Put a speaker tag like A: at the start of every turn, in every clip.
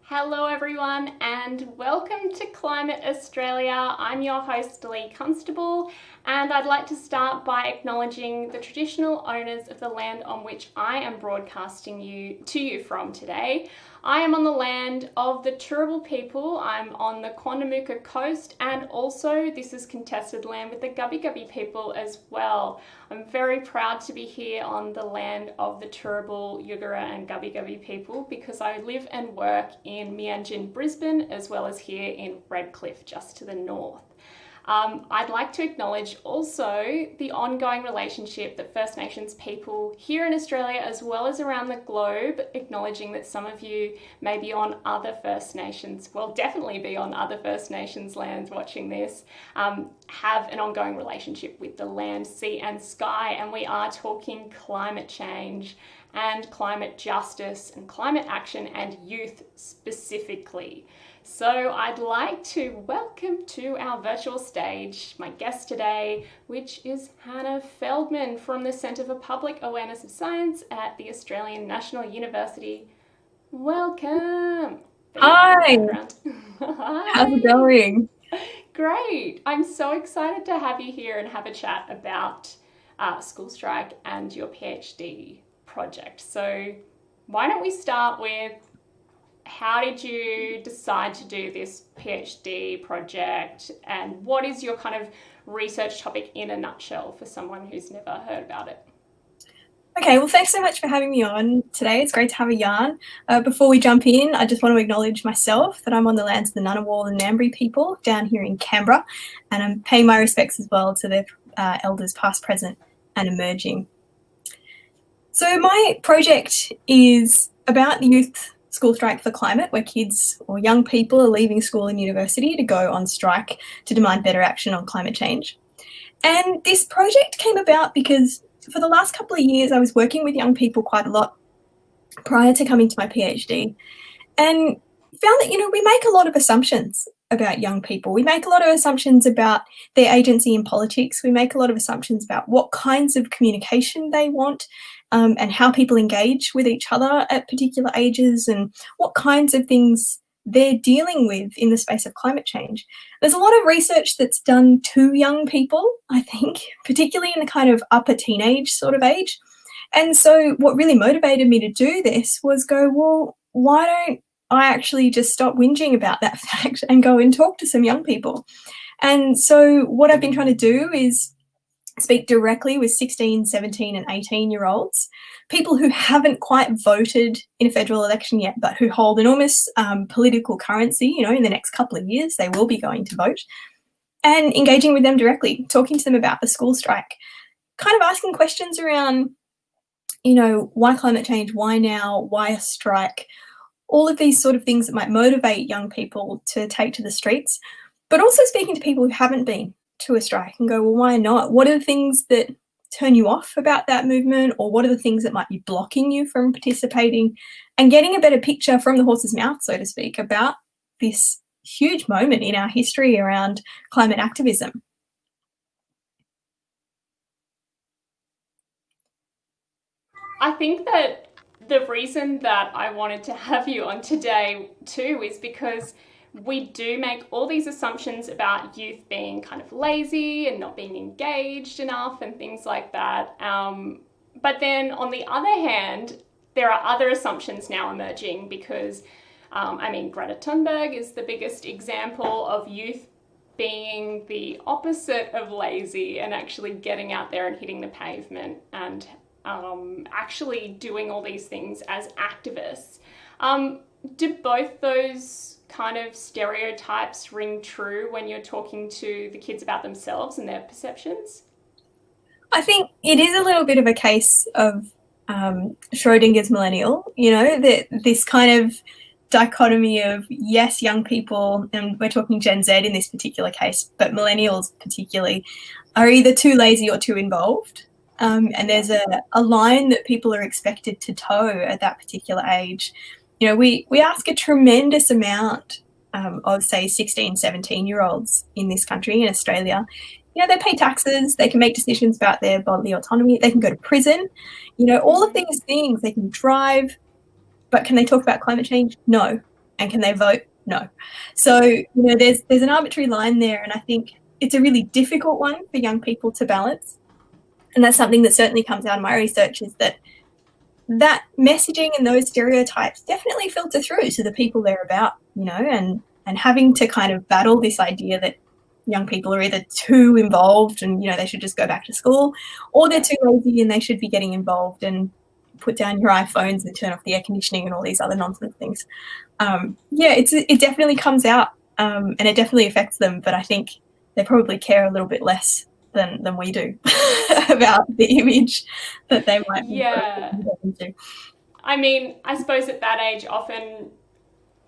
A: Hello, everyone, and welcome to Climate Australia. I'm your host, Lee Constable, and I'd like to start by acknowledging the traditional owners of the land on which I am broadcasting to you from today. I am on the land of the Turrbal people. I'm on the Quandamooka coast, and also this is contested land with the Gubbi Gubbi people as well. I'm very proud to be here on the land of the Turrbal, Yugara and Gubbi Gubbi people because I live and work in Mianjin, Brisbane, as well as here in Redcliffe, just to the north. I'd like to acknowledge also the ongoing relationship that First Nations people here in Australia as well as around the globe, acknowledging that some of you may be on other First Nations, well, definitely be on other First Nations lands watching this, have an ongoing relationship with the land, sea and sky, and we are talking climate change and climate justice and climate action and youth specifically. So I'd like to welcome to our virtual stage my guest today, which is Hannah Feldman from the Centre for Public Awareness of Science at the Australian National University. Welcome.
B: Hi, how's it
A: Hi.
B: going?
A: Great. I'm so excited to have you here and have a chat about school strike and your PhD project. So why don't we start with how did you decide to do this PhD project and what is your kind of research topic in a nutshell for someone who's never heard about it?
B: Okay, well, thanks so much for having me on today. It's great to have a yarn. Before we jump in, I just want to acknowledge myself that I'm on the lands of the Ngunnawal and Ngambri people down here in Canberra, and I'm paying my respects as well to their elders past, present, and emerging. So my project is about the youth school strike for climate, where kids or young people are leaving school and university to go on strike to demand better action on climate change. And this project came about because for the last couple of years, I was working with young people quite a lot prior to coming to my PhD and found that, we make a lot of assumptions about young people. We make a lot of assumptions about their agency in politics. We make a lot of assumptions about what kinds of communication they want, and how people engage with each other at particular ages and what kinds of things they're dealing with in the space of climate change. There's a lot of research that's done to young people, I think, particularly in the kind of upper teenage sort of age. And so what really motivated me to do this was go, well, why don't I actually just stop whinging about that fact and go and talk to some young people? And so what I've been trying to do is speak directly with 16, 17 and 18-year-olds, people who haven't quite voted in a federal election yet, but who hold enormous political currency. In the next couple of years, they will be going to vote, and engaging with them directly, talking to them about the school strike, kind of asking questions around, why climate change, why now, why a strike, all of these sort of things that might motivate young people to take to the streets, but also speaking to people who haven't been to a strike and go, well, why not? What are the things that turn you off about that movement, or what are the things that might be blocking you from participating, and getting a better picture from the horse's mouth, so to speak, about this huge moment in our history around climate activism.
A: I think that the reason that I wanted to have you on today too is because we do make all these assumptions about youth being kind of lazy and not being engaged enough and things like that. But then on the other hand, there are other assumptions now emerging because, Greta Thunberg is the biggest example of youth being the opposite of lazy and actually getting out there and hitting the pavement and actually doing all these things as activists. Do both those kind of stereotypes ring true when you're talking to the kids about themselves and their perceptions?
B: I think it is a little bit of a case of Schrodinger's millennial, that this kind of dichotomy of, yes, young people, and we're talking Gen Z in this particular case, but millennials particularly, are either too lazy or too involved. And there's a line that people are expected to toe at that particular age. We ask a tremendous amount of, say, 16, 17-year-olds in this country, in Australia. They pay taxes, they can make decisions about their bodily autonomy, they can go to prison, all of these things, they can drive, but can they talk about climate change? No. And can they vote? No. So, there's an arbitrary line there, and I think it's a really difficult one for young people to balance. And that's something that certainly comes out of my research, is that messaging and those stereotypes definitely filter through to the people they're about, and having to kind of battle this idea that young people are either too involved and, they should just go back to school, or they're too lazy and they should be getting involved and put down your iPhones and turn off the air conditioning and all these other nonsense things. It definitely comes out, and it definitely affects them, but I think they probably care a little bit less than we do about the image that they might be into.
A: I mean, I suppose at that age, often,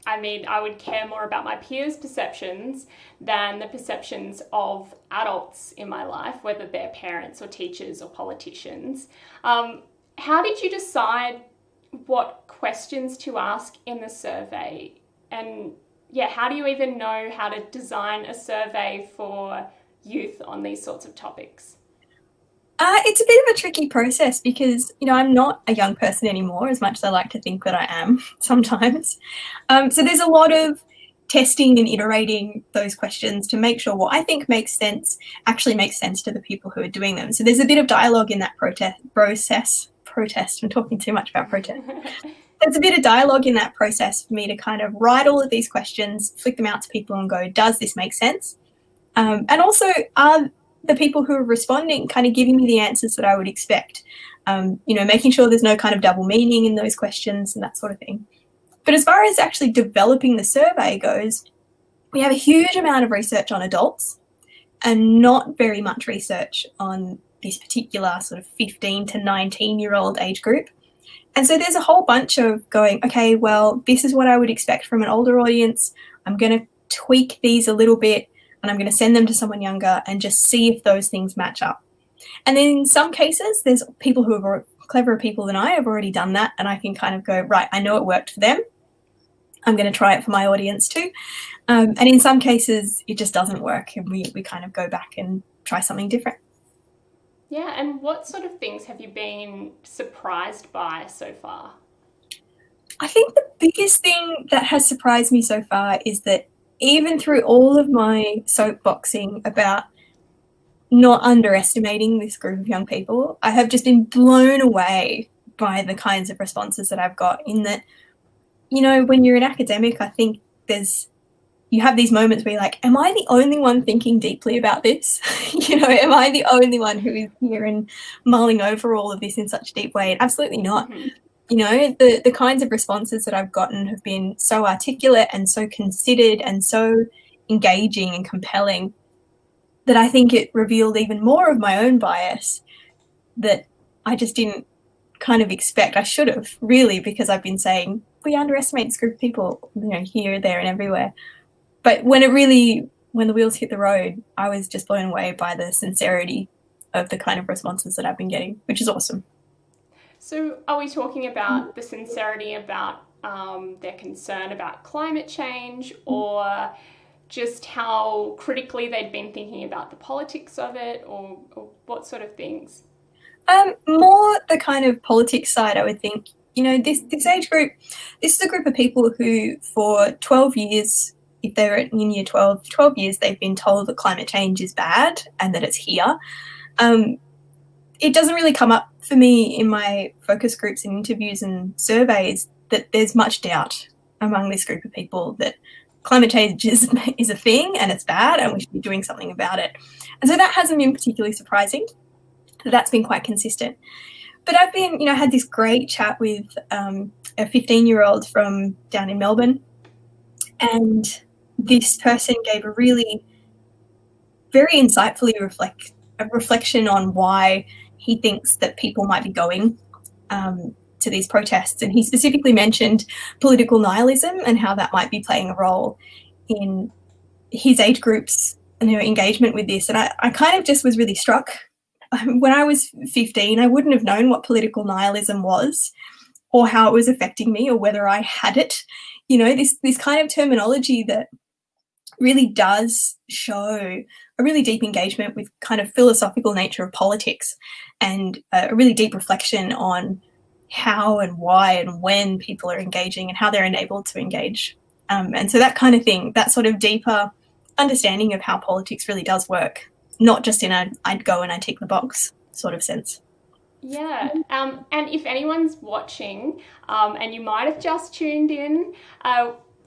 A: I would care more about my peers' perceptions than the perceptions of adults in my life, whether they're parents or teachers or politicians. How did you decide what questions to ask in the survey? And how do you even know how to design a survey for youth on these sorts of topics?
B: It's a bit of a tricky process because, I'm not a young person anymore, as much as I like to think that I am sometimes. So there's a lot of testing and iterating those questions to make sure what I think makes sense actually makes sense to the people who are doing them. So there's a bit of dialogue in that process. I'm talking too much about protest. There's a bit of dialogue in that process for me to kind of write all of these questions, flick them out to people and go, does this make sense? And also, are the people who are responding kind of giving me the answers that I would expect? Making sure there's no kind of double meaning in those questions and that sort of thing. But as far as actually developing the survey goes, we have a huge amount of research on adults and not very much research on this particular sort of 15 to 19-year-old age group. And so there's a whole bunch of going, okay, well, this is what I would expect from an older audience. I'm going to tweak these a little bit and I'm going to send them to someone younger and just see if those things match up. And then in some cases, there's people who are cleverer people than I have already done that, and I can kind of go, right, I know it worked for them. I'm going to try it for my audience too. And in some cases, it just doesn't work, and we kind of go back and try something different.
A: Yeah, and what sort of things have you been surprised by so far?
B: I think the biggest thing that has surprised me so far is that even through all of my soapboxing about not underestimating this group of young people, I have just been blown away by the kinds of responses that I've got, in that, when you're an academic, I think you have these moments where you're like, am I the only one thinking deeply about this? Am I the only one who is here and mulling over all of this in such a deep way? Absolutely not. Mm-hmm. The kinds of responses that I've gotten have been so articulate and so considered and so engaging and compelling that I think it revealed even more of my own bias that I just didn't kind of expect. I should have, really, because I've been saying we underestimate this group of people, here, there, and everywhere. But when the wheels hit the road, I was just blown away by the sincerity of the kind of responses that I've been getting, which is awesome.
A: So are we talking about the sincerity about their concern about climate change, or just how critically they'd been thinking about the politics of it, or what sort of things?
B: More the kind of politics side, I would think. This age group, this is a group of people who for 12 years, if they're in year 12 years, they've been told that climate change is bad and that it's here. It doesn't really come up for me in my focus groups and interviews and surveys that there's much doubt among this group of people that climate change is a thing and it's bad and we should be doing something about it. And so that hasn't been particularly surprising. That's been quite consistent. But I've been, had this great chat with a 15-year-old from down in Melbourne, and this person gave a really very insightfully reflection on why he thinks that people might be going to these protests. And he specifically mentioned political nihilism and how that might be playing a role in his age group's engagement with this. And I kind of just was really struck. When I was 15, I wouldn't have known what political nihilism was or how it was affecting me or whether I had it. This kind of terminology that really does show a really deep engagement with kind of philosophical nature of politics and a really deep reflection on how and why and when people are engaging and how they're enabled to engage And so that kind of thing, that sort of deeper understanding of how politics really does work, not just in a I'd go and I tick the box sort of sense.
A: Yeah, and if anyone's watching, and you might have just tuned in,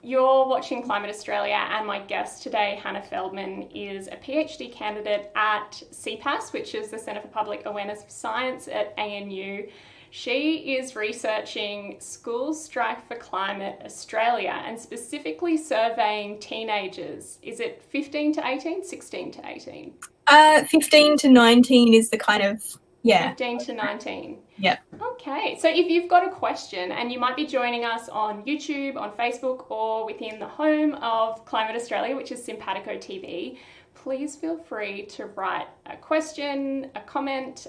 A: you're watching Climate Australia, and my guest today, Hannah Feldman, is a PhD candidate at CPAS, which is the Centre for Public Awareness of Science at ANU. She is researching Schools Strike for Climate Australia and specifically surveying teenagers. Is it 15 to 18, 16 to 18?
B: 15 to 19 is the kind of, yeah.
A: 15 to 19.
B: Yeah.
A: Okay, so if you've got a question, and you might be joining us on YouTube, on Facebook, or within the home of Climate Australia, which is Simpatico TV, please feel free to write a question, a comment.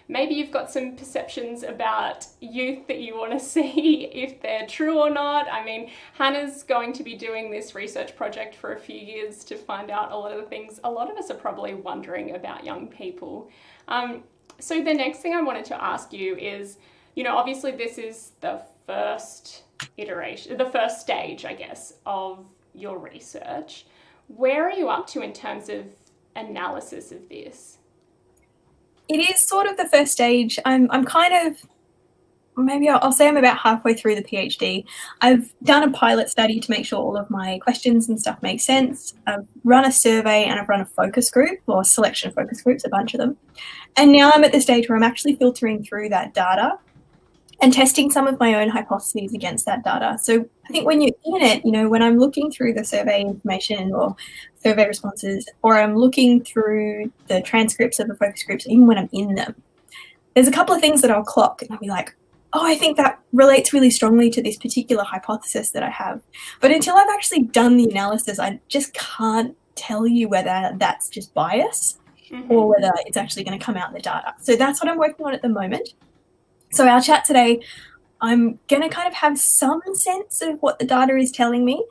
A: Maybe you've got some perceptions about youth that you want to see if they're true or not. I mean, Hannah's going to be doing this research project for a few years to find out a lot of the things a lot of us are probably wondering about young people. So the next thing I wanted to ask you is, obviously this is the first iteration, the first stage, I guess, of your research. Where are you up to in terms of analysis of this?
B: It is sort of the first stage. I'm kind of, maybe I'll say I'm about halfway through the PhD. I've done a pilot study to make sure all of my questions and stuff make sense. I've run a survey and I've run a focus group, or selection of focus groups, a bunch of them. And now I'm at the stage where I'm actually filtering through that data and testing some of my own hypotheses against that data. So I think when you're in it, when I'm looking through the survey information or survey responses, or I'm looking through the transcripts of the focus groups, even when I'm in them, there's a couple of things that I'll clock and I'll be like, oh, I think that relates really strongly to this particular hypothesis that I have. But until I've actually done the analysis, I just can't tell you whether that's just bias or whether it's actually going to come out in the data. So that's what I'm working on at the moment. So our chat today, I'm going to kind of have some sense of what the data is telling me,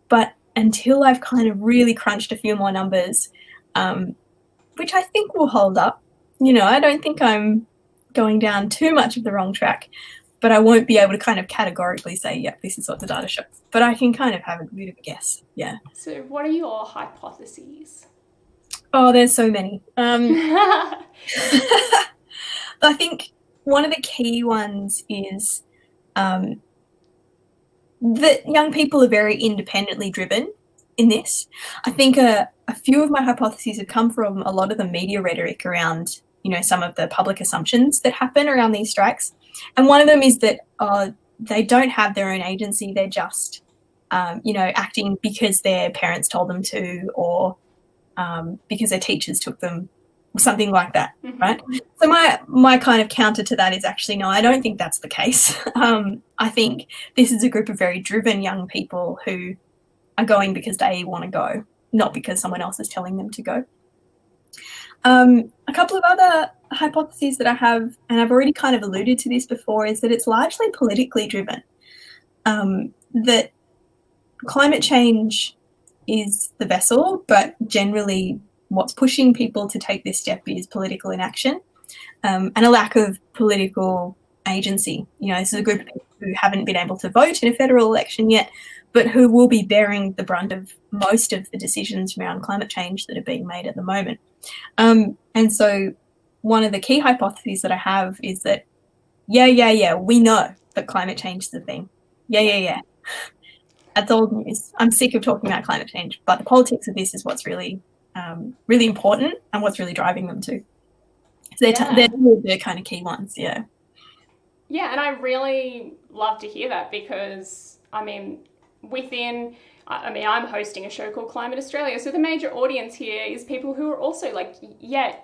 B: but until I've kind of really crunched a few more numbers, which I think will hold up, I don't think I'm going down too much of the wrong track, but I won't be able to kind of categorically say, yeah, this is what the data shows. But I can kind of have a bit of a guess, yeah.
A: So what are your hypotheses?
B: Oh, there's so many. I think one of the key ones is that young people are very independently driven in this. I think a few of my hypotheses have come from a lot of the media rhetoric around, some of the public assumptions that happen around these strikes. And one of them is that they don't have their own agency. They're just, acting because their parents told them to, or because their teachers took them, or something like that, right? So my kind of counter to that is actually, no, I don't think that's the case. I think this is a group of very driven young people who are going because they want to go, not because someone else is telling them to go. A couple of other hypotheses that I have, and I've already kind of alluded to this before, is that it's largely politically driven. That climate change is the vessel, but generally what's pushing people to take this step is political inaction, and a lack of political agency. This is a group of people who haven't been able to vote in a federal election yet, but who will be bearing the brunt of most of the decisions around climate change that are being made at the moment. And so one of the key hypotheses that I have is that, we know that climate change is a thing. Yeah. That's old news. I'm sick of talking about climate change, but the politics of this is what's really, really important and what's really driving them too. So they're the kind of key ones, yeah.
A: Yeah, and I really love to hear that because, I'm hosting a show called Climate Australia, so the major audience here is people who are also like, yeah,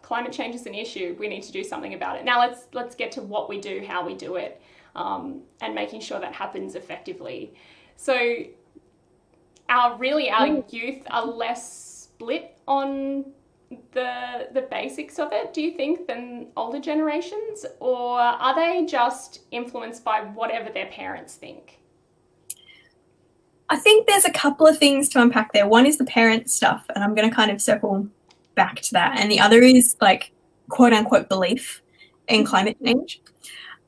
A: climate change is an issue. We need to do something about it. Now let's get to what we do, how we do it, and making sure that happens effectively. So our youth are less split on the basics of it, do you think, than older generations, or are they just influenced by whatever their parents think?
B: I think there's a couple of things to unpack there. One is the parent stuff, and I'm going to kind of circle back to that. And the other is like quote unquote belief in climate change.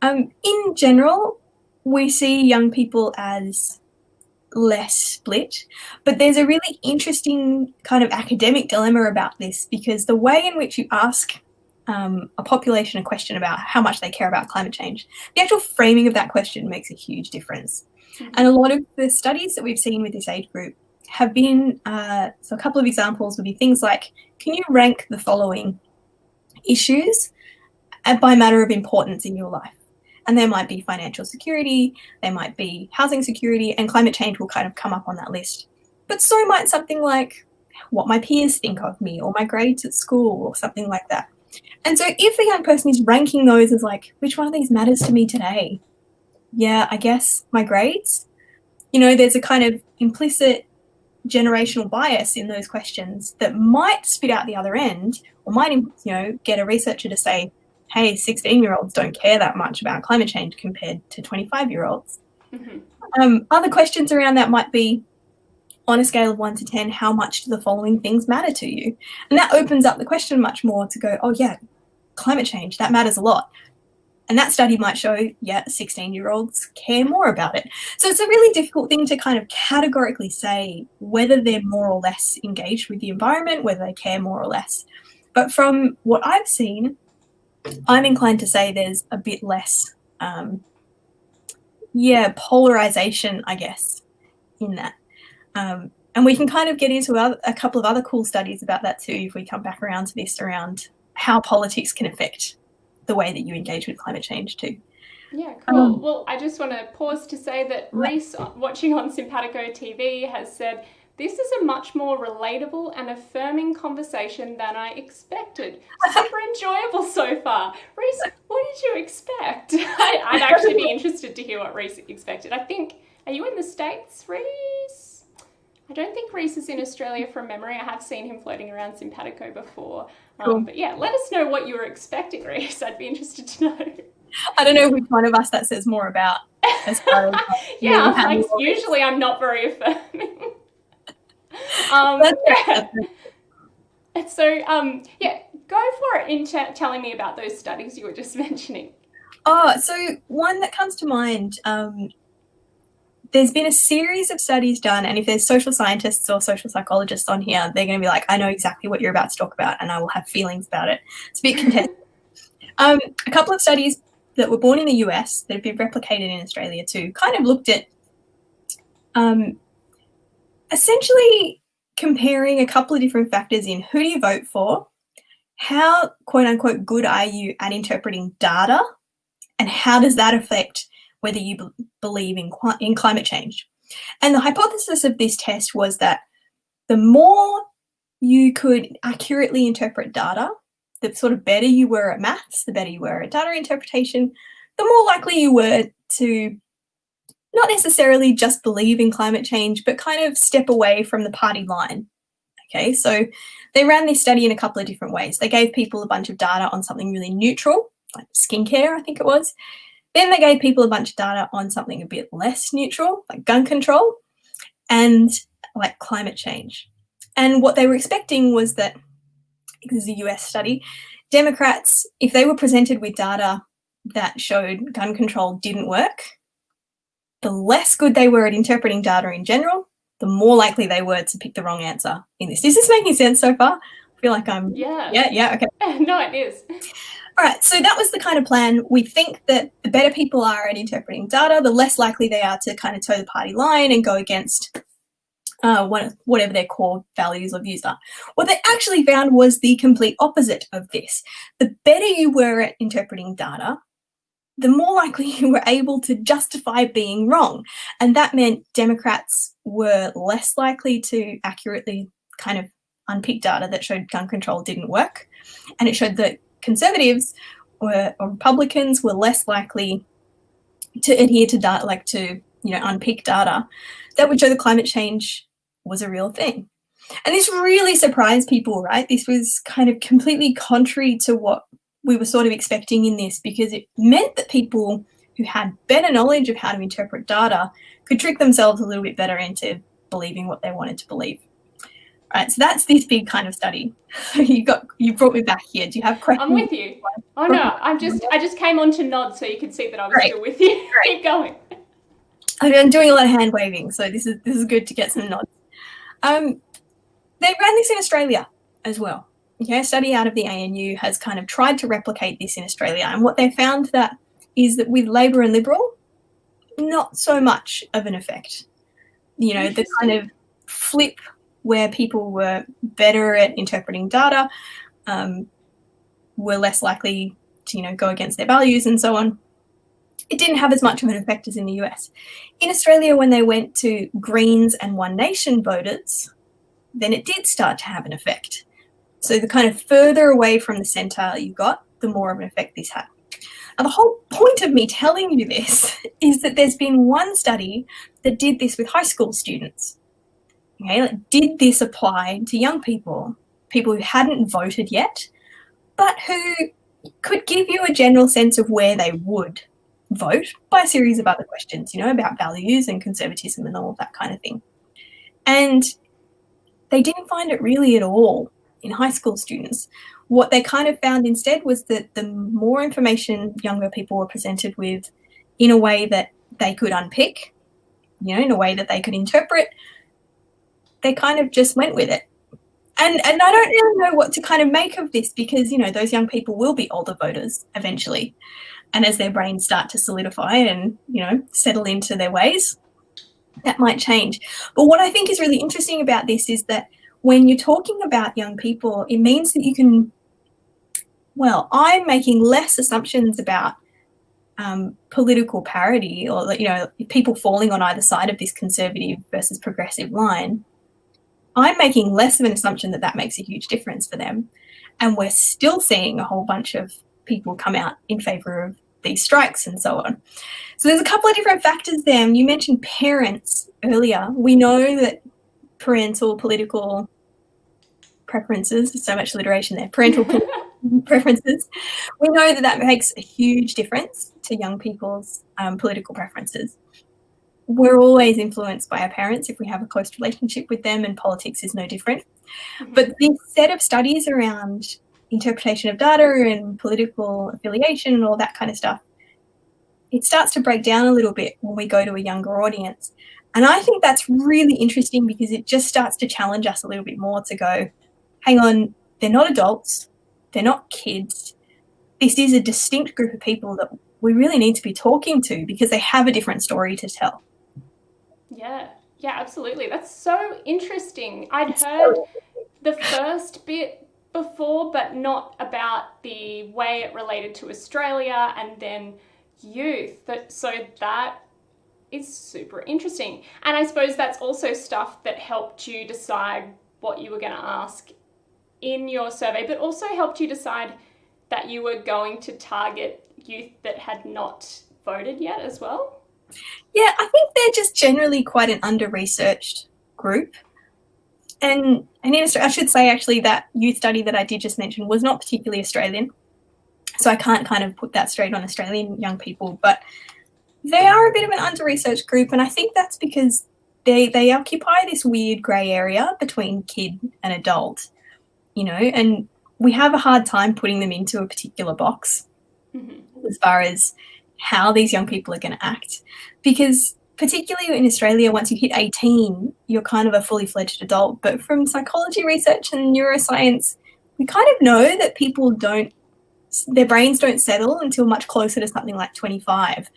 B: In general, we see young people as less split. But there's a really interesting kind of academic dilemma about this, because the way in which you ask a population a question about how much they care about climate change, the actual framing of that question makes a huge difference. And a lot of the studies that we've seen with this age group have been, so a couple of examples would be things like, can you rank the following issues by matter of importance in your life? And there might be financial security, there might be housing security, and climate change will kind of come up on that list. But so might something like what my peers think of me, or my grades at school, or something like that. And so if a young person is ranking those as like, which one of these matters to me today? Yeah, I guess my grades. You know, there's a kind of implicit generational bias in those questions that might spit out the other end, or might, you know, get a researcher to say, hey, 16-year-olds don't care that much about climate change compared to 25-year-olds. Other questions around that might be, on a scale of 1 to 10, how much do the following things matter to you? And that opens up the question much more to go, oh yeah, climate change, that matters a lot. And that study might show, yeah, 16-year-olds care more about it. So it's a really difficult thing to kind of categorically say whether they're more or less engaged with the environment, whether they care more or less. But from what I've seen, I'm inclined to say there's a bit less, polarization, I guess, in that. And we can kind of get into a couple of other cool studies about that too, if we come back around to this, around how politics can affect the way that you engage with climate change too.
A: Yeah, cool. Well, I just want to pause to say that Reese, watching on Simpatico TV, has said, this is a much more relatable and affirming conversation than I expected. Super enjoyable so far. Reese, what did you expect? I'd actually be interested to hear what Reese expected. I think, are you in the States, Reese? I don't think Reese is in Australia from memory. I have seen him floating around Simpatico before.
B: Cool.
A: But yeah, let us know what you were expecting, Reese. I'd be interested to know.
B: I don't know which one of us that says more about as far as
A: yeah, like, usually I'm not very affirming. So, go for it in telling me about those studies you were just mentioning.
B: Oh, so one that comes to mind, there's been a series of studies done, and if there's social scientists or social psychologists on here, they're going to be like, I know exactly what you're about to talk about, and I will have feelings about it. It's a bit contested. A couple of studies that were born in the US that have been replicated in Australia too, kind of looked at essentially comparing a couple of different factors in who do you vote for, how quote unquote good are you at interpreting data, and how does that affect whether you believe in climate change. And the hypothesis of this test was that the more you could accurately interpret data, the sort of better you were at maths, the better you were at data interpretation, the more likely you were to not necessarily just believe in climate change, but kind of step away from the party line. Okay, so they ran this study in a couple of different ways. They gave people a bunch of data on something really neutral, like skincare, I think it was. Then they gave people a bunch of data on something a bit less neutral, like gun control, and like climate change. And what they were expecting was that, this is a US study, Democrats, if they were presented with data that showed gun control didn't work, the less good they were at interpreting data in general, the more likely they were to pick the wrong answer in this. Is this making sense so far? I feel like I'm...
A: Yeah,
B: okay.
A: No, it is.
B: All right, so that was the kind of plan. We think that the better people are at interpreting data, the less likely they are to kind of toe the party line and go against whatever their core values or views are. What they actually found was the complete opposite of this. The better you were at interpreting data, the more likely you were able to justify being wrong. And that meant Democrats were less likely to accurately kind of unpick data that showed gun control didn't work. And it showed that Conservatives or Republicans were less likely to adhere to data, like to, unpick data that would show that climate change was a real thing. And this really surprised people, right? This was kind of completely contrary to what we were sort of expecting in this, because it meant that people who had better knowledge of how to interpret data could trick themselves a little bit better into believing what they wanted to believe. Right, so that's this big kind of study. You brought me back here. Do you have questions?
A: I'm with you. Oh no, I just came on to nod so you could see that I was still with you. Keep going.
B: I'm doing a lot of hand waving, so this is good to get some nods. They ran this in Australia as well. Okay, a study out of the ANU has kind of tried to replicate this in Australia, and what they found is that with Labor and Liberal, not so much of an effect. You know, the kind of flip where people were better at interpreting data, were less likely to, go against their values and so on. It didn't have as much of an effect as in the US. In Australia, when they went to Greens and One Nation voters, then it did start to have an effect. So the kind of further away from the centre you got, the more of an effect this had. Now, the whole point of me telling you this is that there's been one study that did this with high school students. Okay, like, did this apply to young people who hadn't voted yet, but who could give you a general sense of where they would vote by a series of other questions, about values and conservatism and all of that kind of thing. And they didn't find it really at all in high school students. What they kind of found instead was that the more information younger people were presented with in a way that they could unpick, in a way that they could interpret, they kind of just went with it. And I don't really know what to kind of make of this because, those young people will be older voters eventually. And as their brains start to solidify and, settle into their ways, that might change. But what I think is really interesting about this is that when you're talking about young people, it means that you can, I'm making less assumptions about political parity or, people falling on either side of this conservative versus progressive line. I'm making less of an assumption that makes a huge difference for them. And we're still seeing a whole bunch of people come out in favour of these strikes and so on. So there's a couple of different factors there. You mentioned parents earlier. We know that parental political preferences, so much alliteration there, parental preferences, we know that makes a huge difference to young people's political preferences. We're always influenced by our parents if we have a close relationship with them, and politics is no different. Mm-hmm. But this set of studies around interpretation of data and political affiliation and all that kind of stuff, it starts to break down a little bit when we go to a younger audience. And I think that's really interesting because it just starts to challenge us a little bit more to go, hang on, they're not adults, they're not kids. This is a distinct group of people that we really need to be talking to because they have a different story to tell.
A: Yeah, absolutely. That's so interesting. I'd heard the first bit before, but not about the way it related to Australia and then youth. So that is super interesting. And I suppose that's also stuff that helped you decide what you were going to ask in your survey, but also helped you decide that you were going to target youth that had not voted yet as well.
B: Yeah, I think they're just generally quite an under-researched group. And in Australia, I should say actually that youth study that I did just mention was not particularly Australian. So I can't kind of put that straight on Australian young people, but they are a bit of an under-researched group. And I think that's because they occupy this weird grey area between kid and adult, and we have a hard time putting them into a particular box as far as how these young people are going to act. Because particularly in Australia, once you hit 18, you're kind of a fully fledged adult. But from psychology research and neuroscience, we kind of know that their brains don't settle until much closer to something like 25.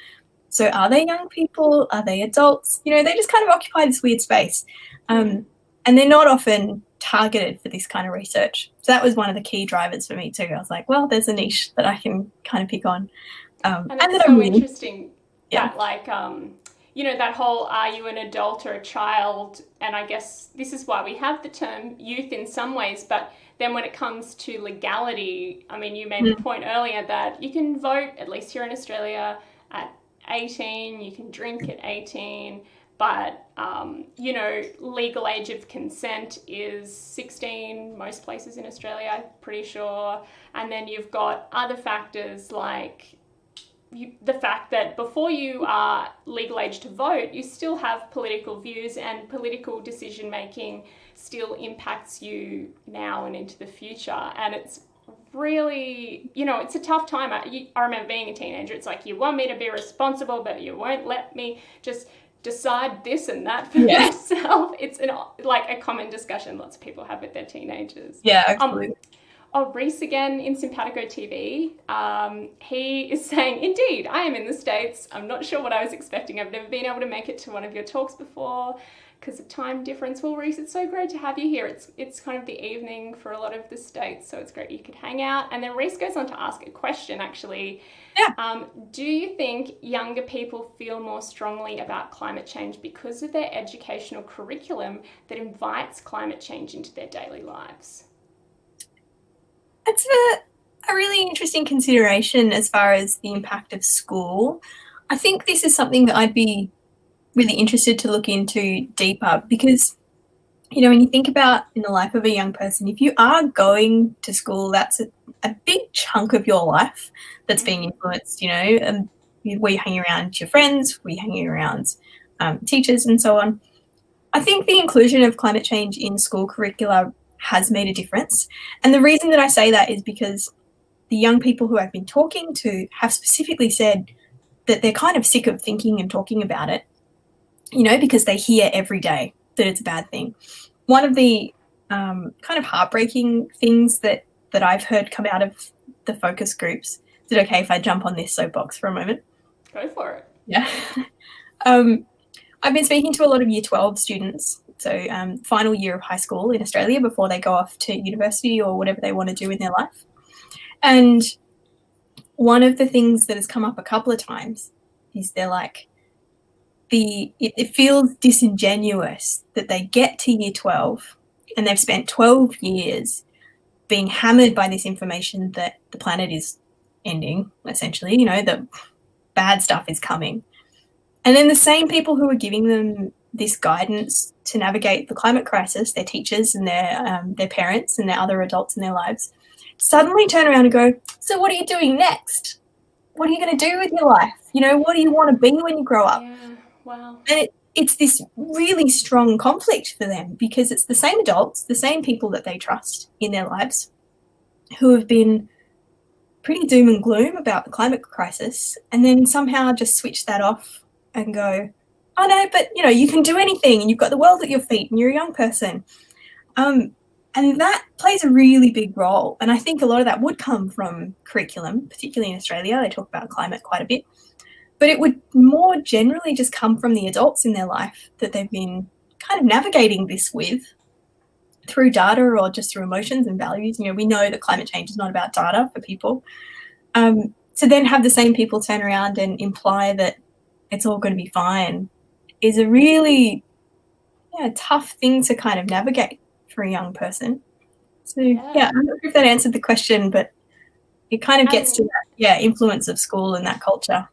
B: So are they young people? Are they adults? They just kind of occupy this weird space. And they're not often targeted for this kind of research. So that was one of the key drivers for me too. I was like, well, there's a niche that I can kind of pick on.
A: And it's so interesting that that whole are you an adult or a child? And I guess this is why we have the term youth in some ways, but then when it comes to legality, I mean, you made the point earlier that you can vote, at least here in Australia, at 18, you can drink at 18, but, legal age of consent is 16, most places in Australia, I'm pretty sure. And then you've got other factors like the fact that before you are legal age to vote, you still have political views and political decision making still impacts you now and into the future. And it's really, it's a tough time. I remember being a teenager. It's like, you want me to be responsible, but you won't let me just decide this and that for
B: Yeah.
A: myself. It's like a common discussion lots of people have with their teenagers.
B: Yeah, absolutely.
A: Reese again in Simpatico TV, he is saying, indeed, I am in the States. I'm not sure what I was expecting. I've never been able to make it to one of your talks before because of time difference. Well, Reese, it's so great to have you here. It's kind of the evening for a lot of the States, so it's great you could hang out. And then Reese goes on to ask a question, actually.
B: Yeah.
A: Do you think younger people feel more strongly about climate change because of their educational curriculum that invites climate change into their daily lives?
B: It's a really interesting consideration as far as the impact of school. I think this is something that I'd be really interested to look into deeper because, you know, when you think about in the life of a young person, if you are going to school, that's a big chunk of your life that's being influenced, you know, where you're hanging around your friends, where you're hanging around teachers and so on. I think the inclusion of climate change in school curricula has made a difference. And the reason that I say that is because the young people who I've been talking to have specifically said that they're kind of sick of thinking and talking about it, you know, because they hear every day that it's a bad thing. One of the kind of heartbreaking things that I've heard come out of the focus groups, is it okay if I jump on this soapbox for a moment?
A: Go for it.
B: Yeah. I've been speaking to a lot of Year 12 students, so final year of high school in Australia before they go off to university or whatever they want to do in their life. And one of the things that has come up a couple of times is they're like, it feels disingenuous that they get to Year 12 and they've spent 12 years being hammered by this information that the planet is ending, essentially, you know, the bad stuff is coming. And then the same people who are giving them this guidance to navigate the climate crisis, their teachers and their parents and their other adults in their lives, suddenly turn around and go, so what are you doing next? What are you going to do with your life? You know, what do you want to be when you grow up?
A: Yeah, wow.
B: And it's this really strong conflict for them because it's the same adults, the same people that they trust in their lives who have been pretty doom and gloom about the climate crisis and then somehow just switch that off and go, oh no, but you know, you can do anything and you've got the world at your feet and you're a young person. And that plays a really big role. And I think a lot of that would come from curriculum, particularly in Australia. They talk about climate quite a bit. But it would more generally just come from the adults in their life that they've been kind of navigating this with through data or just through emotions and values. You know, we know that climate change is not about data for people. To then have the same people turn around and imply that it's all going to be fine is a really tough thing to kind of navigate for a young person. So, yeah, I'm not sure if that answered the question, but it kind of gets to that, influence of school and that culture.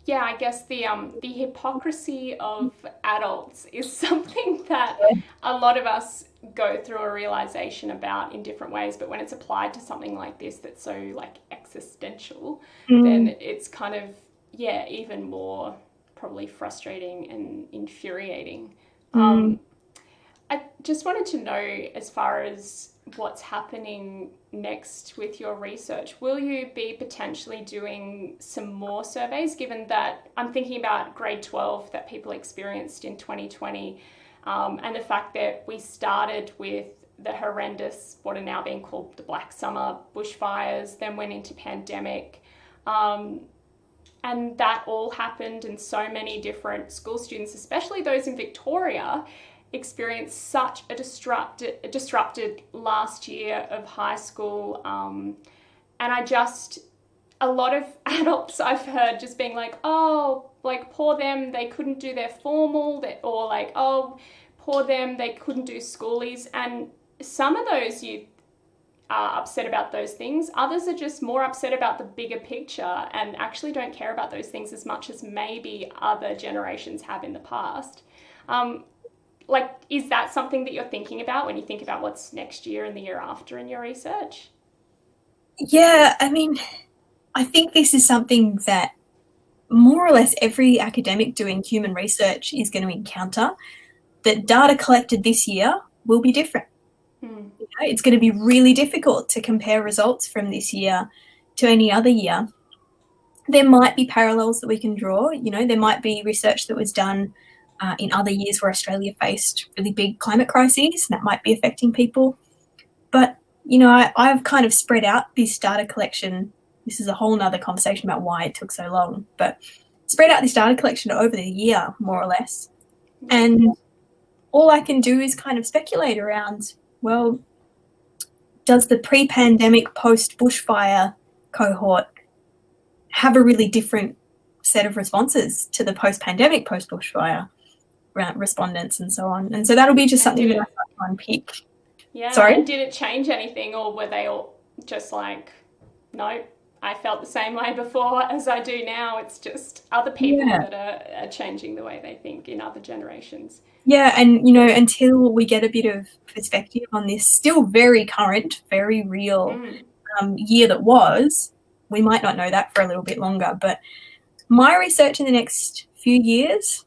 A: Yeah, I guess the hypocrisy of adults is something that a lot of us go through a realization about in different ways, but when it's applied to something like this that's so like existential, then it's kind of, even more probably frustrating and infuriating. I just wanted to know, as far as what's happening next with your research, will you be potentially doing some more surveys, given that I'm thinking about grade 12 that people experienced in 2020, and the fact that we started with the horrendous, what are now being called the Black Summer bushfires, then went into pandemic, and that all happened, and so many different school students, especially those in Victoria, experienced such a disrupted last year of high school, and a lot of adults I've heard just being like, oh, like poor them, they couldn't do their formal, or like, oh, poor them, they couldn't do schoolies. And some of those youth are upset about those things. Others are just more upset about the bigger picture and actually don't care about those things as much as maybe other generations have in the past. Like, is that something that you're thinking about when you think about what's next year and the year after in your research?
B: Yeah, I mean, I think this is something that more or less every academic doing human research is going to encounter, that data collected this year will be different. You know, it's going to be really difficult to compare results from this year to any other year there might be parallels that we can draw. There might be research that was done in other years where Australia faced really big climate crises, and that might be affecting people. But, I've kind of spread out this data collection. This is a whole nother conversation about why it took so long, but spread out this data collection over the year, more or less. And all I can do is kind of speculate around, well, does the pre-pandemic post-bushfire cohort have a really different set of responses to the post-pandemic post-bushfire respondents and so on? And so that'll be just something that I start to unpick.
A: Yeah.
B: Sorry?
A: And did it change anything, or were they all just like, no, I felt the same way before as I do now? It's just other people that are changing the way they think in other generations.
B: Yeah, and, until we get a bit of perspective on this still very current, very real year that was, we might not know that for a little bit longer. But my research in the next few years,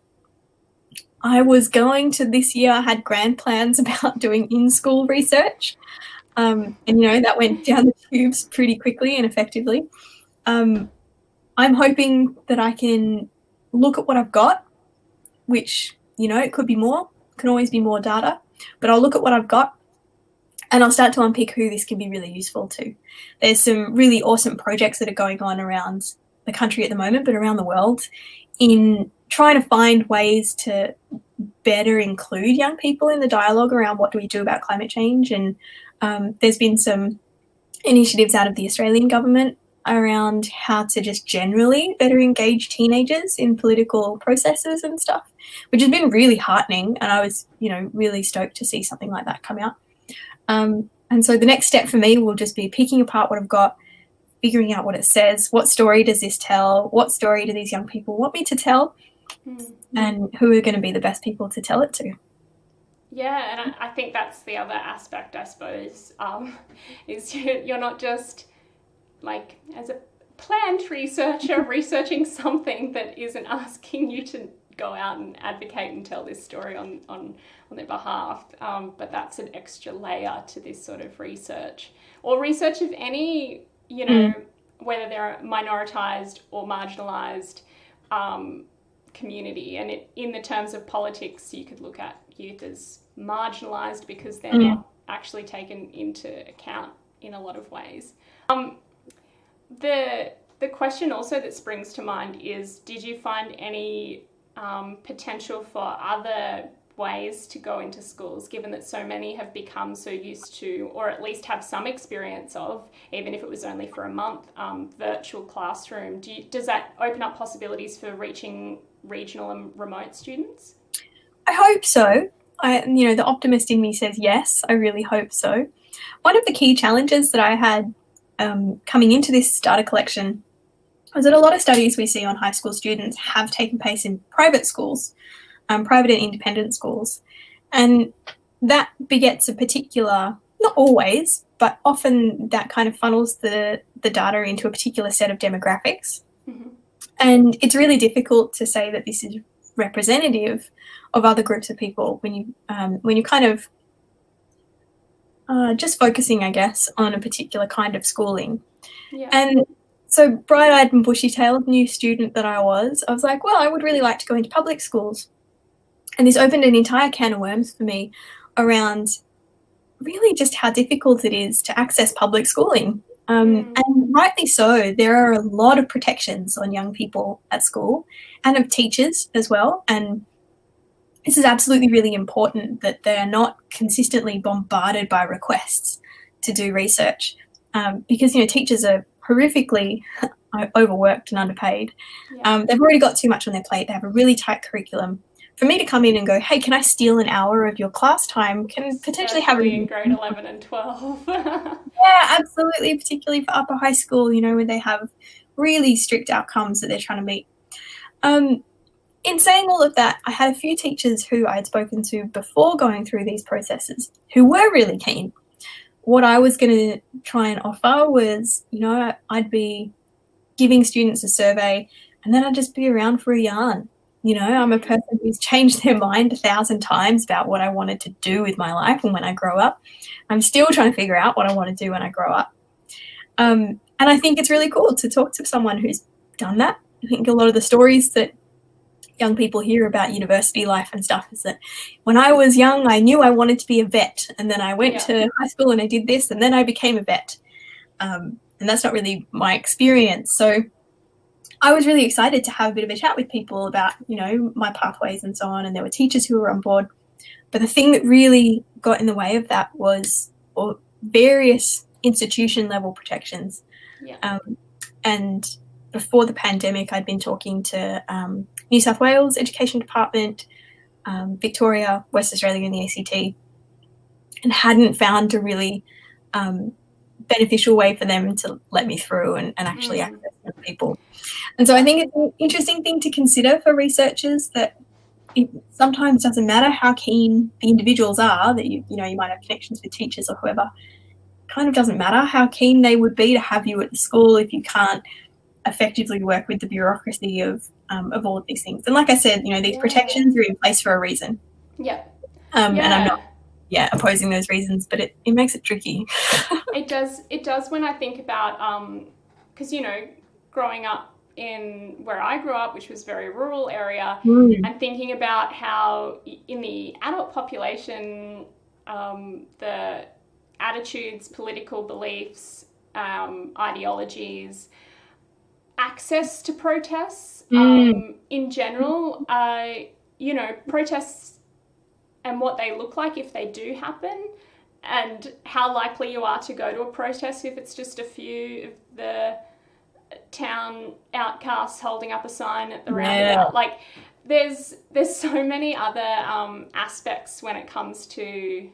B: I was going to this year, I had grand plans about doing in-school research. And, that went down the tubes pretty quickly and effectively. I'm hoping that I can look at what I've got, which, it could be more, can always be more data, but I'll look at what I've got and I'll start to unpick who this can be really useful to. There's some really awesome projects that are going on around the country at the moment, but around the world, in trying to find ways to better include young people in the dialogue around what do we do about climate change. And there's been some initiatives out of the Australian government around how to just generally better engage teenagers in political processes and stuff, which has been really heartening. And I was, really stoked to see something like that come out. And so the next step for me will just be picking apart what I've got, figuring out what it says, what story does this tell, what story do these young people want me to tell, and who are going to be the best people to tell it to.
A: Yeah, and I think that's the other aspect, I suppose, is you're not just like as a plant researcher researching something that isn't asking you to go out and advocate and tell this story on their behalf, but that's an extra layer to this sort of research, or research of any, whether they're minoritized or marginalized community. And in the terms of politics, you could look at youth as marginalized because they're not actually taken into account in a lot of ways. The question also that springs to mind is, did you find any potential for other ways to go into schools, given that so many have become so used to, or at least have some experience of, even if it was only for a month, virtual classroom? Does that open up possibilities for reaching regional and remote students?
B: I hope so. The optimist in me says yes, I really hope so. One of the key challenges that I had coming into this data collection was that a lot of studies we see on high school students have taken place in private schools, private and independent schools. And that begets a particular, not always, but often that kind of funnels the data into a particular set of demographics. Mm-hmm. And it's really difficult to say that this is representative of other groups of people when you're kind of just focusing, I guess, on a particular kind of schooling.
A: Yeah.
B: And so bright-eyed and bushy-tailed new student that I was like, well, I would really like to go into public schools. And this opened an entire can of worms for me around really just how difficult it is to access public schooling. And rightly so, there are a lot of protections on young people at school and of teachers as well. And this is absolutely really important that they are not consistently bombarded by requests to do research, because, teachers are horrifically overworked and underpaid. Yeah. They've already got too much on their plate. They have a really tight curriculum. For me to come in and go, hey, can I steal an hour of your class time, can potentially have
A: in grade 11 and 12.
B: Yeah, absolutely, particularly for upper high school, when they have really strict outcomes that they're trying to meet. In saying all of that, I had a few teachers who I had spoken to before going through these processes who were really keen. What I was going to try and offer was, I'd be giving students a survey and then I'd just be around for a yarn. I'm a person who's changed their mind 1,000 times about what I wanted to do with my life and when I grow up. I'm still trying to figure out what I want to do when I grow up. And I think it's really cool to talk to someone who's done that. I think a lot of the stories that young people hear about university life and stuff is that when I was young, I knew I wanted to be a vet, and then I went to high school and I did this, and then I became a vet. And that's not really my experience. So I was really excited to have a bit of a chat with people about, my pathways and so on, and there were teachers who were on board. But the thing that really got in the way of that was various institution level protections. And before the pandemic, I'd been talking to New South Wales Education Department, Victoria, West Australia and the ACT, and hadn't found a really beneficial way for them to let me through and actually access people. And so I think it's an interesting thing to consider for researchers, that it sometimes doesn't matter how keen the individuals are, that you might have connections with teachers or whoever. It kind of doesn't matter how keen they would be to have you at the school if you can't effectively work with the bureaucracy of all of these things. And like I said, these protections are in place for a reason. And I'm not opposing those reasons, but it makes it tricky.
A: It does when I think about because growing up in where I grew up, which was a very rural area, and thinking about how in the adult population the attitudes, political beliefs, ideologies, access to protests in general, protests and what they look like if they do happen, and how likely you are to go to a protest if it's just a few of the town outcasts holding up a sign at the roundabout. Like there's so many other aspects when it comes to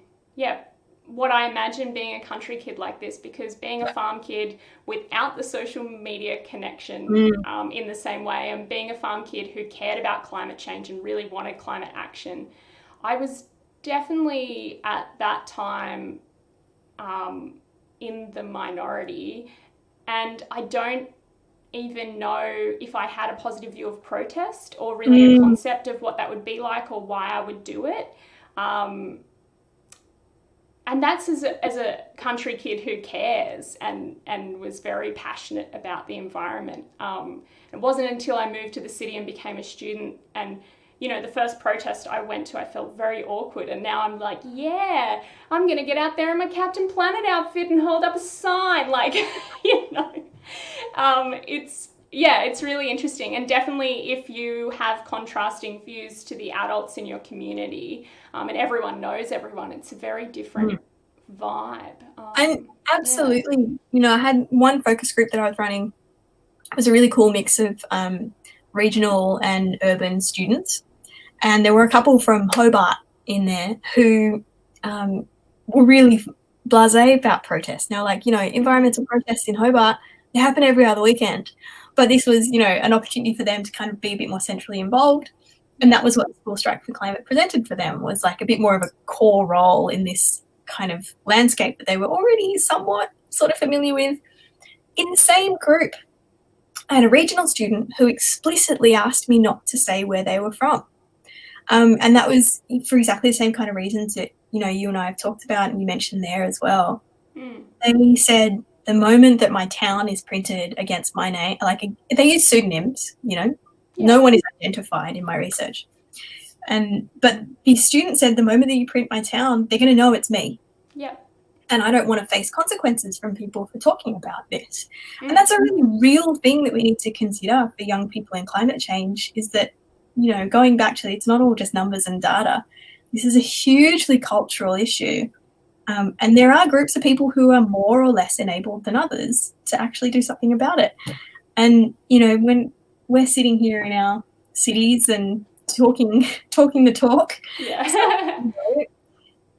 A: what I imagine being a country kid like this, because being a farm kid without the social media connection in the same way, and being a farm kid who cared about climate change and really wanted climate action, I was definitely at that time in the minority, and I don't even know if I had a positive view of protest or really a concept of what that would be like or why I would do it. And that's as a country kid who cares and was very passionate about the environment. It wasn't until I moved to the city and became a student, and the first protest I went to, I felt very awkward, and now I'm like, I'm going to get out there in my Captain Planet outfit and hold up a sign, like, it's really interesting. And definitely if you have contrasting views to the adults in your community, and everyone knows everyone, it's a very different vibe.
B: And absolutely, I had one focus group that I was running. It was a really cool mix of regional and urban students. And there were a couple from Hobart in there who were really blasé about protests. Now, environmental protests in Hobart, they happen every other weekend. But this was, an opportunity for them to kind of be a bit more centrally involved. And that was what the School Strike for Climate presented for them, was like a bit more of a core role in this kind of landscape that they were already somewhat sort of familiar with. In the same group, I had a regional student who explicitly asked me not to say where they were from. And that was for exactly the same kind of reasons that, you and I have talked about and you mentioned there as well. They said, the moment that my town is printed against my name, they use pseudonyms, no one is identified in my research. But the student said, the moment that you print my town, they're going to know it's me. And I don't want to face consequences from people for talking about this. And that's a really real thing that we need to consider for young people in climate change, is that, going back to it's not all just numbers and data. This is a hugely cultural issue. And there are groups of people who are more or less enabled than others to actually do something about it. And, when we're sitting here in our cities and talking the talk,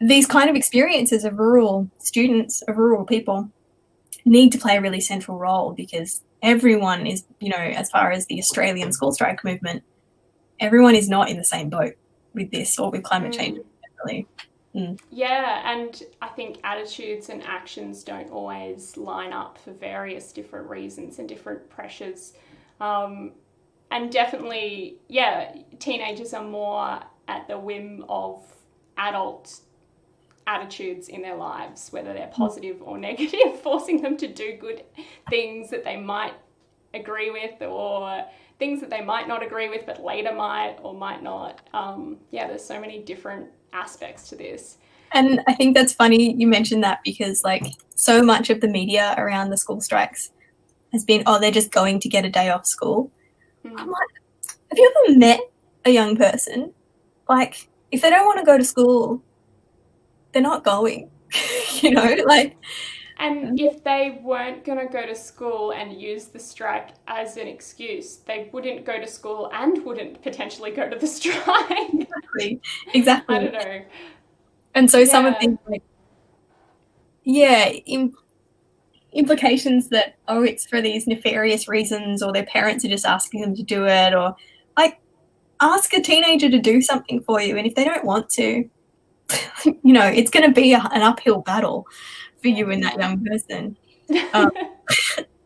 B: these kind of experiences of rural students, of rural people, need to play a really central role, because everyone is, as far as the Australian school strike movement, everyone is not in the same boat with this or with climate change generally.
A: And I think attitudes and actions don't always line up for various different reasons and different pressures. And definitely, teenagers are more at the whim of adult attitudes in their lives, whether they're positive or negative, forcing them to do good things that they might agree with, or things that they might not agree with but later might or might not. There's so many different aspects to this.
B: And I think that's funny you mentioned that, because like so much of the media around the school strikes has been, oh, they're just going to get a day off school. I'm like, have you ever met a young person? Like, if they don't want to go to school, they're not going, you know, like.
A: And if they weren't going to go to school and use the strike as an excuse, they wouldn't go to school and wouldn't potentially go to the strike.
B: Exactly.
A: I don't know.
B: And so some of these, like, implications that, oh, it's for these nefarious reasons, or their parents are just asking them to do it, or like, ask a teenager to do something for you, and if they don't want to, you know, it's going to be an uphill battle for you and that young person.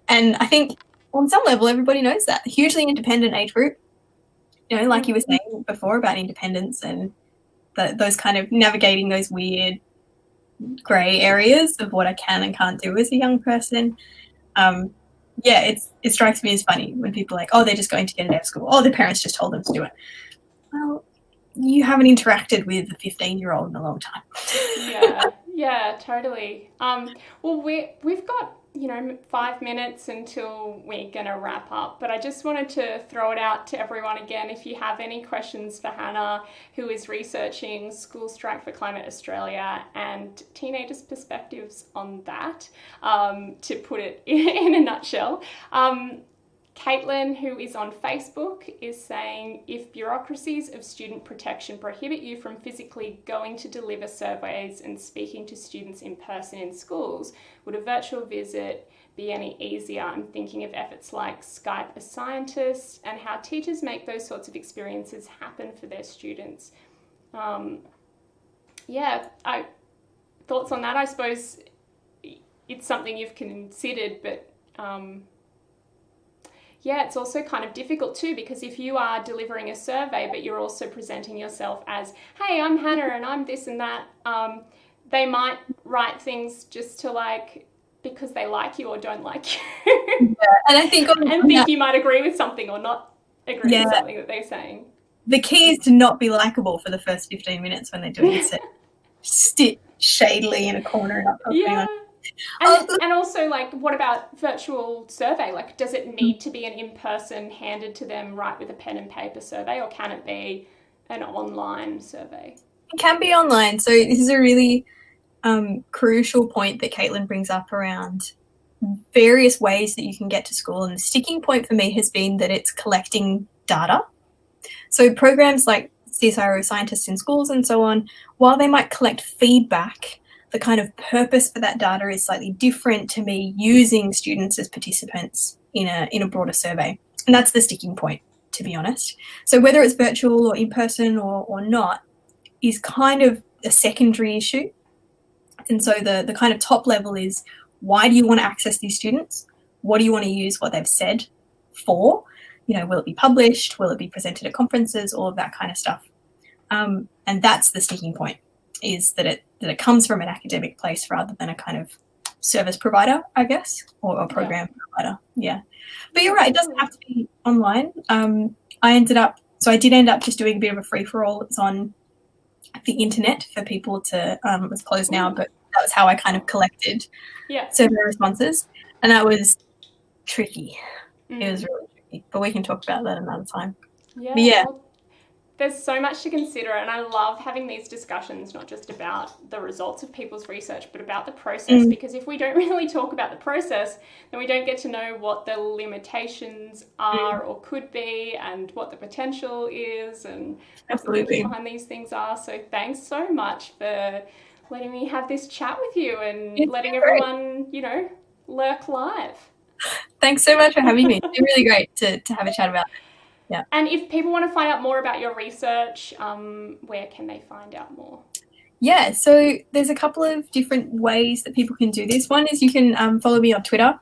B: And I think on some level everybody knows that. Hugely independent age group, you know, like you were saying before about independence and those kind of navigating those weird grey areas of what I can and can't do as a young person. It strikes me as funny when people are like, oh, they're just going to get a day of school. Oh, their parents just told them to do it. Well, you haven't interacted with a 15-year-old in a long time.
A: Yeah, totally. Well, we've got, 5 minutes until we're going to wrap up, but I just wanted to throw it out to everyone again. If you have any questions for Hannah, who is researching School Strike for Climate Australia and teenagers' perspectives on that, to put it in a nutshell, Caitlin, who is on Facebook, is saying, if bureaucracies of student protection prohibit you from physically going to deliver surveys and speaking to students in person in schools, would a virtual visit be any easier? I'm thinking of efforts like Skype a Scientist and how teachers make those sorts of experiences happen for their students. Thoughts on that? I suppose it's something you've considered, but it's also kind of difficult too, because if you are delivering a survey but you're also presenting yourself as, hey, I'm Hannah and I'm this and that, they might write things just to because they like you or don't like you.
B: And I think
A: you might agree with something or not agree with something that they're saying.
B: The key is to not be likable for the first 15 minutes when they're doing it. Sit shadily in a corner and not talking on.
A: And also, what about virtual survey? Does it need to be an in-person, handed to them, right with a pen and paper survey, or can it be an online survey?
B: It can be online. So this is a really crucial point that Caitlin brings up around various ways that you can get to school. And the sticking point for me has been that it's collecting data. So programs like CSIRO Scientists in Schools and so on, while they might collect feedback, the kind of purpose for that data is slightly different to me using students as participants in a broader survey. And that's the sticking point, to be honest. So whether it's virtual or in person or not is kind of a secondary issue. And so the kind of top level is, why do you want to access these students? What do you want to use what they've said for? Will it be published? Will it be presented at conferences? All of that kind of stuff. And that's the sticking point, is that it comes from an academic place rather than a kind of service provider, I guess, or a program provider. Yeah. But you're right, it doesn't have to be online. I did end up just doing a bit of a free-for-all. It's on the internet for people to, it's closed now, but that was how I kind of collected survey responses. And that was tricky. It was really tricky, but we can talk about that another time.
A: Yeah. Well, there's so much to consider, and I love having these discussions, not just about the results of people's research, but about the process, because if we don't really talk about the process, then we don't get to know what the limitations are or could be, and what the potential is, and what the thinking behind these things are. So thanks so much for letting me have this chat with you and letting everyone, lurk live.
B: Thanks so much for having me. It's been really great to have a chat about it. Yeah.
A: And if people want to find out more about your research, where can they find out more?
B: Yeah, so there's a couple of different ways that people can do this. One is you can follow me on Twitter.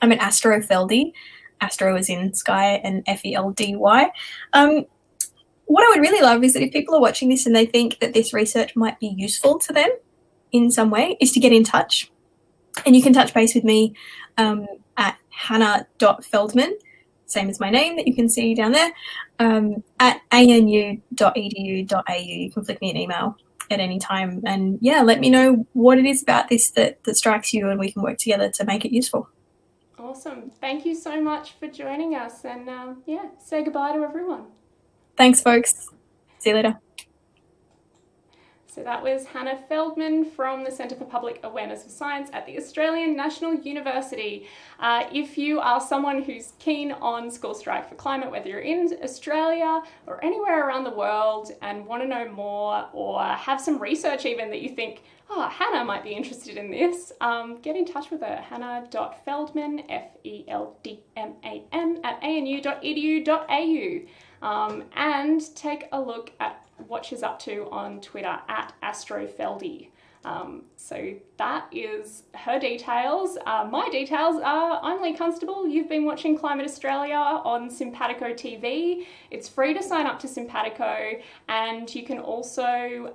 B: I'm at AstroFeldy. Astro is in sky and Feldy. What I would really love is that if people are watching this and they think that this research might be useful to them in some way, is to get in touch. And you can touch base with me at hannah.feldman, same as my name that you can see down there, at anu.edu.au. You can flick me an email at any time, and yeah, let me know what it is about this that strikes you, and we can work together to make it useful.
A: Awesome. Thank you so much for joining us, and yeah, say goodbye to everyone.
B: Thanks, folks. See you later.
A: So that was Hannah Feldman from the Centre for Public Awareness of Science at the Australian National University. If you are someone who's keen on School Strike for Climate, whether you're in Australia or anywhere around the world and want to know more, or have some research even that you think, oh, Hannah might be interested in this, get in touch with her, hannah.feldman, Feldman, at anu.edu.au. And take a look at what she's up to on Twitter at AstroFeldy. So that is her details. My details are, I'm Lee Constable. You've been watching Climate Australia on Simpatico TV. It's free to sign up to Simpatico, and you can also,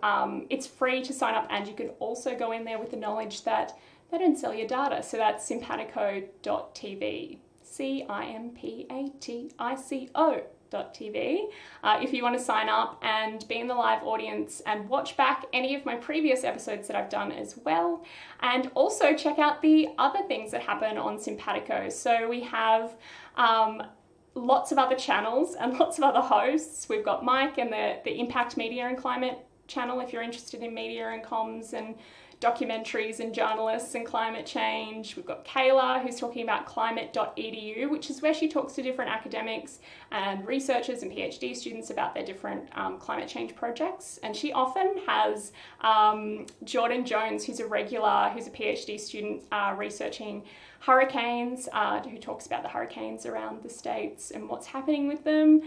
A: it's free to sign up, and you can also go in there with the knowledge that they don't sell your data. So that's simpatico.tv, simpatico.tv. If you want to sign up and be in the live audience and watch back any of my previous episodes that I've done as well, and also check out the other things that happen on Simpatico. So we have lots of other channels and lots of other hosts. We've got Mike and the Impact Media and Climate channel if you're interested in media and comms and documentaries and journalists and climate change. We've got Kayla, who's talking about climate.edu, which is where she talks to different academics and researchers and PhD students about their different climate change projects. And she often has Jordan Jones, who's a regular, who's a PhD student researching hurricanes, who talks about the hurricanes around the States and what's happening with them.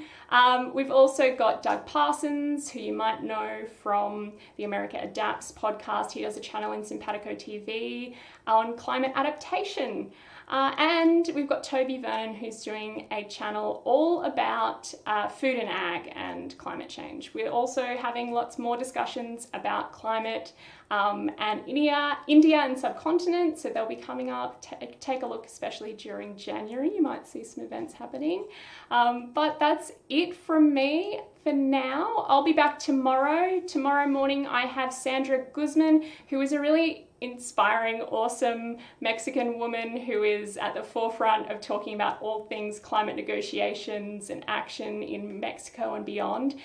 A: We've also got Doug Parsons, who you might know from the America Adapts podcast. He does a channel in Simpatico TV on climate adaptation. And we've got Toby Vernon, who's doing a channel all about food and ag and climate change. We're also having lots more discussions about climate and India and subcontinent, so they'll be coming up. Take a look, especially during January. You might see some events happening. But that's it from me for now. I'll be back tomorrow. Tomorrow morning I have Sandra Guzman, who is a really inspiring, awesome Mexican woman who is at the forefront of talking about all things climate negotiations and action in Mexico and beyond.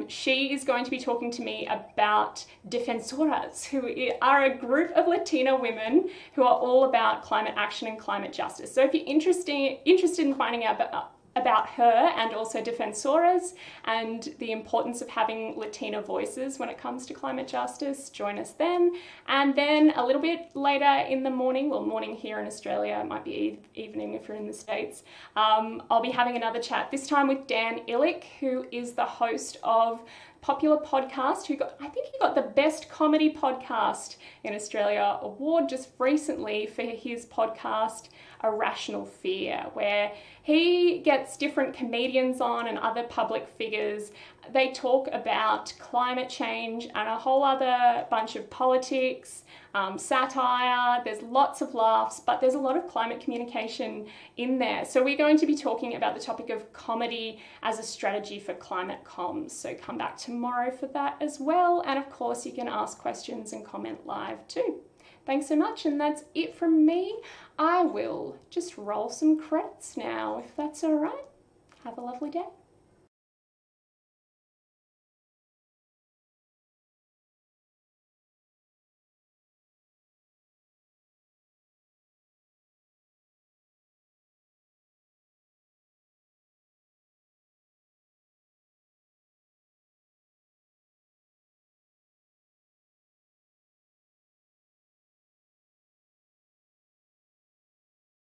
A: She is going to be talking to me about defensoras, who are a group of Latina women who are all about climate action and climate justice. So if you're interested in finding out about her and also defensoras and the importance of having Latina voices when it comes to climate justice, join us then. And then a little bit later in the morning, well, morning here in Australia, it might be evening if you're in the States, I'll be having another chat, this time with Dan Illick, who is the host of popular podcast, I think he got the Best Comedy Podcast in Australia award just recently for his podcast A Rational Fear, where he gets different comedians on and other public figures. They talk about climate change and a whole other bunch of politics, satire. There's lots of laughs, but there's a lot of climate communication in there. So we're going to be talking about the topic of comedy as a strategy for climate comms. So come back tomorrow for that as well. And of course, you can ask questions and comment live too. Thanks so much, and that's it from me. I will just roll some credits now, if that's all right. Have a lovely day.